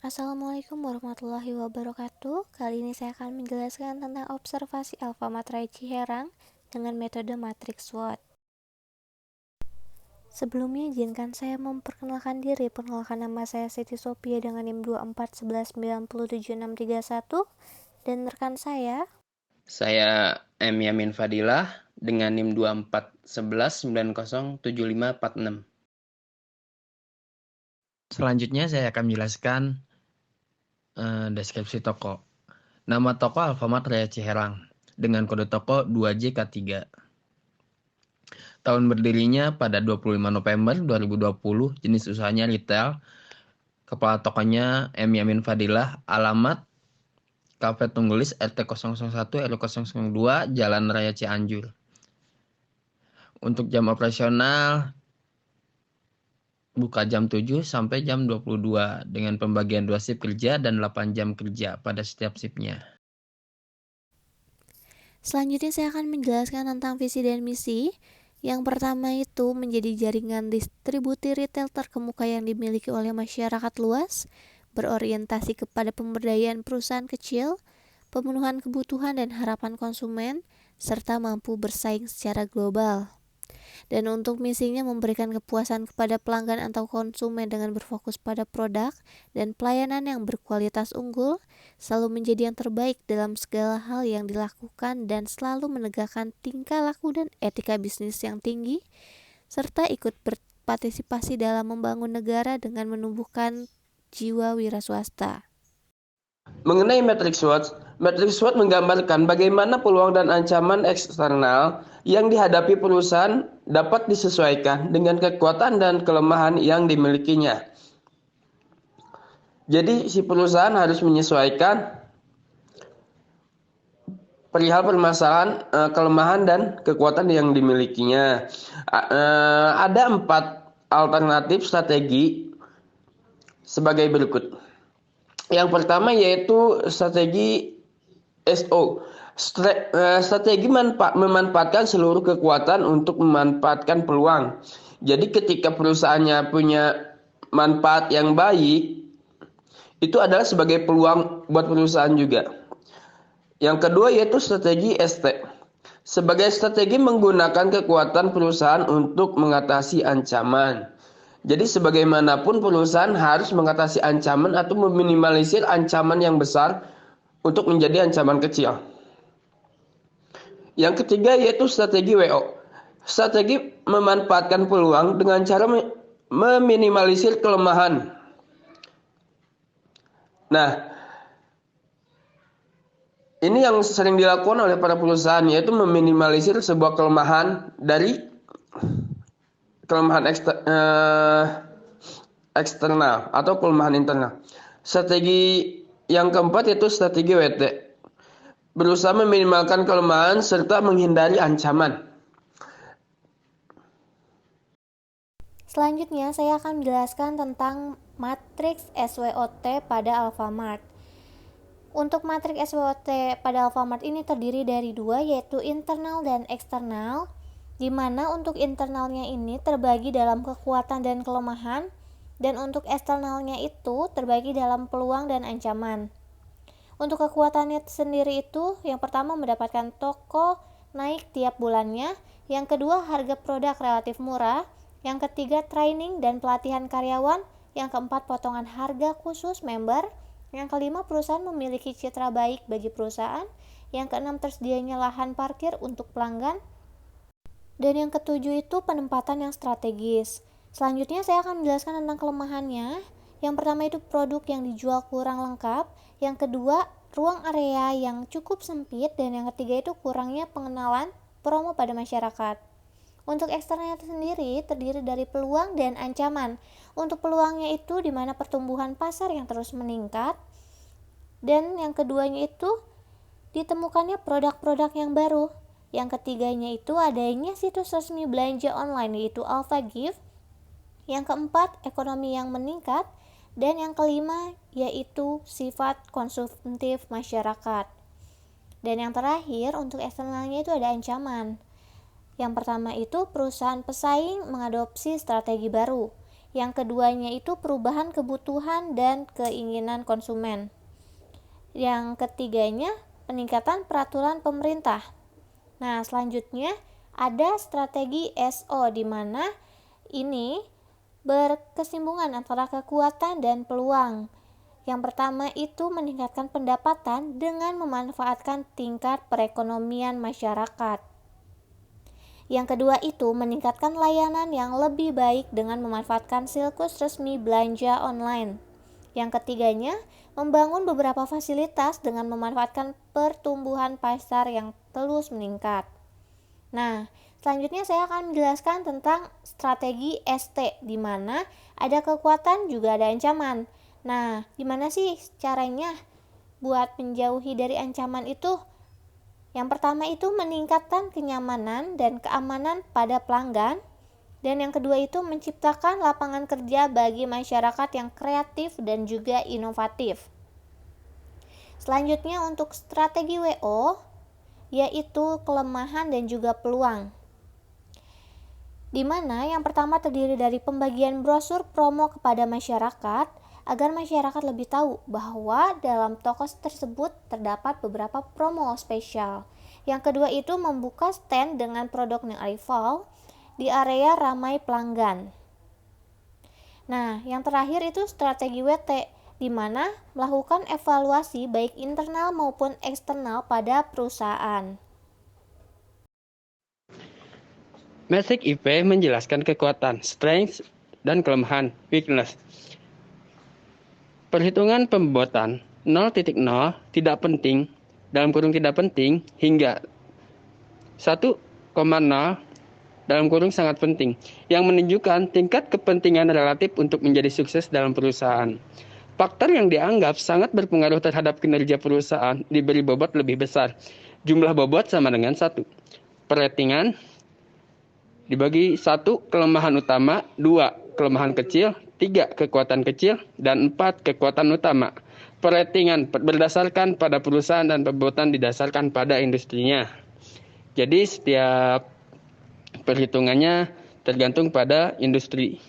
Assalamualaikum warahmatullahi wabarakatuh. Kali ini saya akan menjelaskan tentang observasi Alfamart Raya Ciherang dengan metode matrix SWOT. Sebelumnya izinkan saya memperkenalkan diri. Perkenalkan, nama saya Siti Sophia dengan NIM 2411907631 dan rekan saya. Saya M. Yamin Fadilah dengan NIM 2411907546. Selanjutnya saya akan menjelaskan deskripsi toko. Nama toko Alfamart Raya Ciherang dengan kode toko 2JK3. Tahun berdirinya pada 25 November 2020, jenis usahanya retail. Kepala tokonya M. Yamin Fadilah, alamat Cafe Tunggulis RT 001 RW 002 Jalan Raya Cianjur. Untuk jam operasional buka jam 7 sampai jam 22 dengan pembagian 2 shift kerja dan 8 jam kerja pada setiap shiftnya. Selanjutnya saya akan menjelaskan tentang visi dan misi. Yang pertama itu menjadi jaringan distribusi retail terkemuka yang dimiliki oleh masyarakat luas, berorientasi kepada pemberdayaan perusahaan kecil, pemenuhan kebutuhan dan harapan konsumen, serta mampu bersaing secara global. Dan untuk misinya memberikan kepuasan kepada pelanggan atau konsumen dengan berfokus pada produk dan pelayanan yang berkualitas unggul, selalu menjadi yang terbaik dalam segala hal yang dilakukan dan selalu menegakkan tingkah laku dan etika bisnis yang tinggi, serta ikut berpartisipasi dalam membangun negara dengan menumbuhkan jiwa wira swasta. Mengenai matrix SWOT menggambarkan bagaimana peluang dan ancaman eksternal yang dihadapi perusahaan dapat disesuaikan dengan kekuatan dan kelemahan yang dimilikinya. Jadi si perusahaan harus menyesuaikan perihal permasalahan, kelemahan dan kekuatan yang dimilikinya. Ada 4 alternatif strategi sebagai berikut. Yang pertama yaitu strategi SO. Strategi memanfaatkan seluruh kekuatan untuk memanfaatkan peluang. Jadi ketika perusahaannya punya manfaat yang baik, itu adalah sebagai peluang buat perusahaan juga. Yang kedua yaitu strategi ST. Sebagai strategi menggunakan kekuatan perusahaan untuk mengatasi ancaman. Jadi sebagaimanapun perusahaan harus mengatasi ancaman atau meminimalisir ancaman yang besar untuk menjadi ancaman kecil. Yang ketiga yaitu strategi WO. Strategi memanfaatkan peluang dengan cara meminimalisir kelemahan. Nah, ini yang sering dilakukan oleh para perusahaan, yaitu meminimalisir sebuah kelemahan dari kelemahan eksternal atau kelemahan internal. Strategi yang keempat yaitu strategi WT. Berusaha meminimalkan kelemahan serta menghindari ancaman. Selanjutnya saya akan menjelaskan tentang matriks SWOT pada Alfamart. Untuk matriks SWOT pada Alfamart ini terdiri dari 2, yaitu internal dan eksternal, di mana untuk internalnya ini terbagi dalam kekuatan dan kelemahan, dan untuk eksternalnya itu terbagi dalam peluang dan ancaman. Untuk kekuatannya sendiri itu, yang pertama mendapatkan toko naik tiap bulannya, yang kedua harga produk relatif murah, yang ketiga training dan pelatihan karyawan, yang keempat potongan harga khusus member, yang kelima perusahaan memiliki citra baik bagi perusahaan, yang keenam tersedianya lahan parkir untuk pelanggan, dan yang ketujuh itu penempatan yang strategis. Selanjutnya saya akan menjelaskan tentang kelemahannya. Yang pertama itu produk yang dijual kurang lengkap, yang kedua ruang area yang cukup sempit, dan yang ketiga itu kurangnya pengenalan promo pada masyarakat. Untuk eksternalnya sendiri terdiri dari peluang dan ancaman. Untuk peluangnya itu di mana pertumbuhan pasar yang terus meningkat, dan yang keduanya itu ditemukannya produk-produk yang baru. Yang ketiganya itu adanya situs resmi belanja online yaitu Alpha Gift. Yang keempat ekonomi yang meningkat, dan yang kelima yaitu sifat konsumtif masyarakat. Dan yang terakhir untuk eksternalnya itu ada ancaman. Yang pertama itu perusahaan pesaing mengadopsi strategi baru. Yang keduanya itu perubahan kebutuhan dan keinginan konsumen. Yang ketiganya peningkatan peraturan pemerintah. Nah, selanjutnya ada strategi SO, di mana ini berkesinambungan antara kekuatan dan peluang. Yang pertama itu meningkatkan pendapatan dengan memanfaatkan tingkat perekonomian masyarakat. Yang kedua itu meningkatkan layanan yang lebih baik dengan memanfaatkan siklus resmi belanja online. Yang ketiganya, membangun beberapa fasilitas dengan memanfaatkan pertumbuhan pasar yang terus meningkat. Nah, selanjutnya saya akan menjelaskan tentang strategi ST, di mana ada kekuatan juga ada ancaman. Nah, gimana sih caranya buat menjauhi dari ancaman itu? Yang pertama itu meningkatkan kenyamanan dan keamanan pada pelanggan. Dan yang kedua itu menciptakan lapangan kerja bagi masyarakat yang kreatif dan juga inovatif. Selanjutnya untuk strategi WO, yaitu kelemahan dan juga peluang. Di mana yang pertama terdiri dari pembagian brosur promo kepada masyarakat, agar masyarakat lebih tahu bahwa dalam toko tersebut terdapat beberapa promo spesial. Yang kedua itu membuka stand dengan produk yang rival di area ramai pelanggan. Nah, yang terakhir itu strategi WT, di mana melakukan evaluasi baik internal maupun eksternal pada perusahaan. Metrik IP menjelaskan kekuatan, strength, dan kelemahan, weakness. Perhitungan pembobotan 0.0 tidak penting, dalam kurung tidak penting, hingga 1,0 dalam kurung sangat penting, yang menunjukkan tingkat kepentingan relatif untuk menjadi sukses dalam perusahaan. Faktor yang dianggap sangat berpengaruh terhadap kinerja perusahaan diberi bobot lebih besar. Jumlah bobot sama dengan 1. Peratingan dibagi 1 kelemahan utama, 2 kelemahan kecil, 3 kekuatan kecil, dan 4 kekuatan utama. Peratingan berdasarkan pada perusahaan dan pembobotan didasarkan pada industrinya. Jadi setiap perhitungannya tergantung pada industri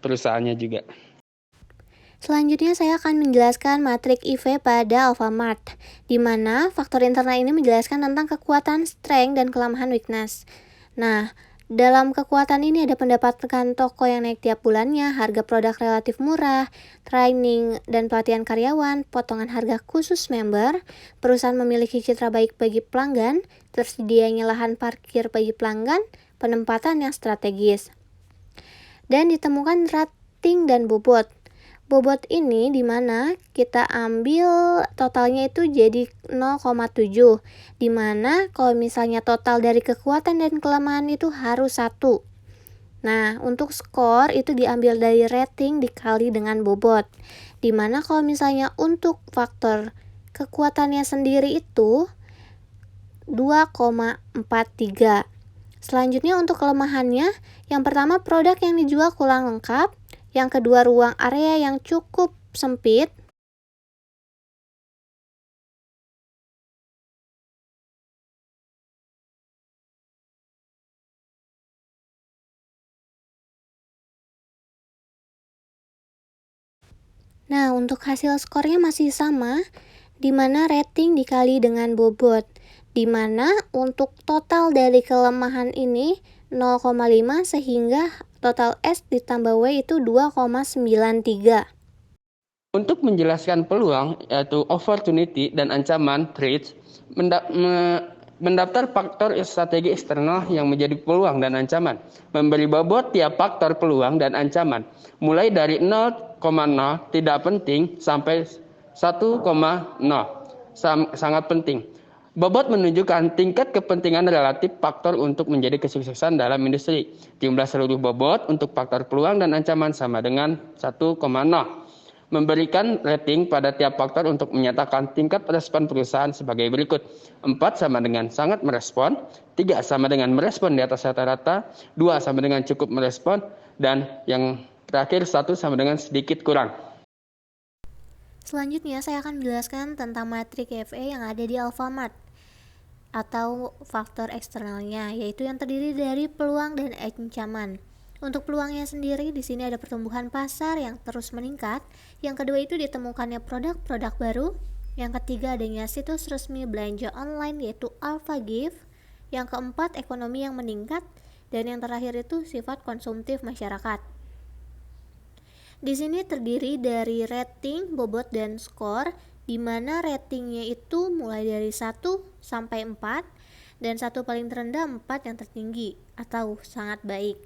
perusahaannya juga. Selanjutnya saya akan menjelaskan matrik IV pada Alfamart, di mana faktor internal ini menjelaskan tentang kekuatan, strength, dan kelemahan weakness. Nah, dalam kekuatan ini ada pendapatan toko yang naik tiap bulannya, harga produk relatif murah, training dan pelatihan karyawan, potongan harga khusus member, perusahaan memiliki citra baik bagi pelanggan, tersedianya lahan parkir bagi pelanggan, penempatan yang strategis. Dan ditemukan rating dan bobot. Bobot ini di mana kita ambil totalnya itu jadi 0,7, di mana kalau misalnya total dari kekuatan dan kelemahan itu harus 1. Nah, untuk skor itu diambil dari rating dikali dengan bobot, di mana kalau misalnya untuk faktor kekuatannya sendiri itu 2,43. Selanjutnya untuk kelemahannya, yang pertama produk yang dijual kurang lengkap, yang kedua ruang area yang cukup sempit, nah untuk hasil skornya masih sama, di mana rating dikali dengan bobot, di mana untuk total dari kelemahan ini 0,5 sehingga total S ditambah W itu 2,93. Untuk menjelaskan peluang, yaitu opportunity dan ancaman, threats, mendaftar faktor strategi eksternal yang menjadi peluang dan ancaman. Memberi bobot tiap faktor peluang dan ancaman, mulai dari 0,0 tidak penting sampai 1,0 sangat penting. Bobot menunjukkan tingkat kepentingan relatif faktor untuk menjadi kesuksesan dalam industri. Jumlah seluruh bobot untuk faktor peluang dan ancaman sama dengan 1,0. Memberikan rating pada tiap faktor untuk menyatakan tingkat respon perusahaan sebagai berikut. 4 sama dengan sangat merespon, 3 sama dengan merespon di atas rata-rata, 2 sama dengan cukup merespon, dan yang terakhir 1 sama dengan sedikit kurang. Selanjutnya saya akan menjelaskan tentang matrik FE yang ada di Alfamart atau faktor eksternalnya, yaitu yang terdiri dari peluang dan ancaman. Untuk peluangnya sendiri, di sini ada pertumbuhan pasar yang terus meningkat. Yang kedua itu ditemukannya produk-produk baru. Yang ketiga adanya situs resmi belanja online yaitu AlphaGift. Yang keempat ekonomi yang meningkat. Dan yang terakhir itu sifat konsumtif masyarakat. Di sini terdiri dari rating, bobot, dan skor, di mana ratingnya itu mulai dari 1 sampai 4 dan 1 paling terendah, 4 yang tertinggi atau sangat baik.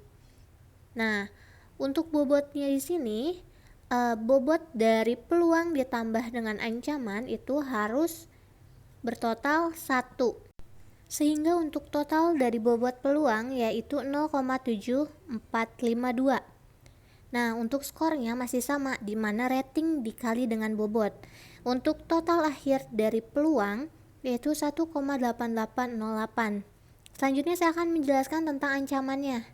Nah, untuk bobotnya di sini, bobot dari peluang ditambah dengan ancaman itu harus bertotal 1. Sehingga untuk total dari bobot peluang yaitu 0,7452. Nah, untuk skornya masih sama, di mana rating dikali dengan bobot. Untuk total akhir dari peluang yaitu 1,8808. Selanjutnya saya akan menjelaskan tentang ancamannya.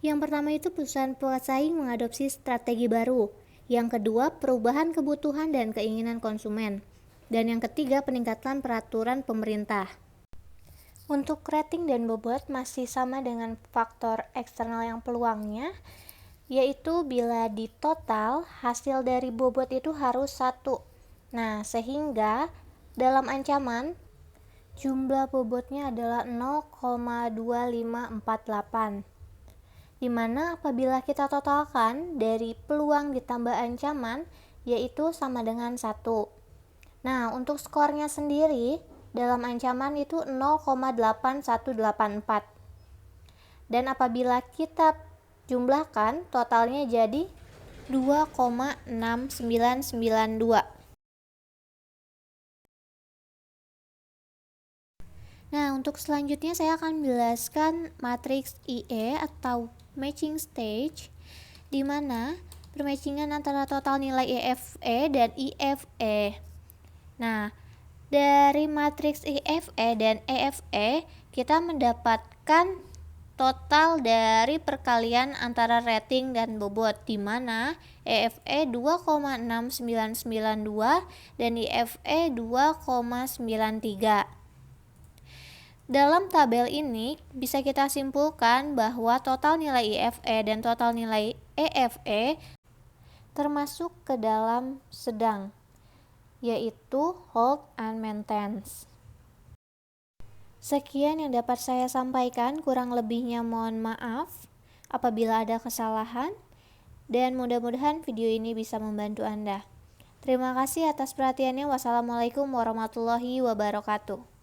Yang pertama itu perusahaan pesaing mengadopsi strategi baru. Yang kedua, perubahan kebutuhan dan keinginan konsumen. Dan yang ketiga, peningkatan peraturan pemerintah. Untuk rating dan bobot masih sama dengan faktor eksternal yang peluangnya, yaitu bila di total hasil dari bobot itu harus 1. Nah, sehingga dalam ancaman jumlah bobotnya adalah 0,2548. Dimana apabila kita totalkan dari peluang ditambah ancaman yaitu sama dengan 1. Nah, untuk skornya sendiri dalam ancaman itu 0,8184. Dan apabila kita jumlahkan totalnya jadi 2,6992. Nah, untuk selanjutnya saya akan menjelaskan matriks IE atau matching stage, di mana permatchingan antara total nilai EFE dan IFE. Nah, dari matriks IFE dan EFE kita mendapatkan total dari perkalian antara rating dan bobot, di mana EFE 2,6992 dan IFE 2,93. Dalam tabel ini bisa kita simpulkan bahwa total nilai IFE dan total nilai EFE termasuk ke dalam sedang, yaitu hold and maintenance. Sekian yang dapat saya sampaikan, kurang lebihnya mohon maaf apabila ada kesalahan, dan mudah-mudahan video ini bisa membantu Anda. Terima kasih atas perhatiannya. Wassalamualaikum warahmatullahi wabarakatuh.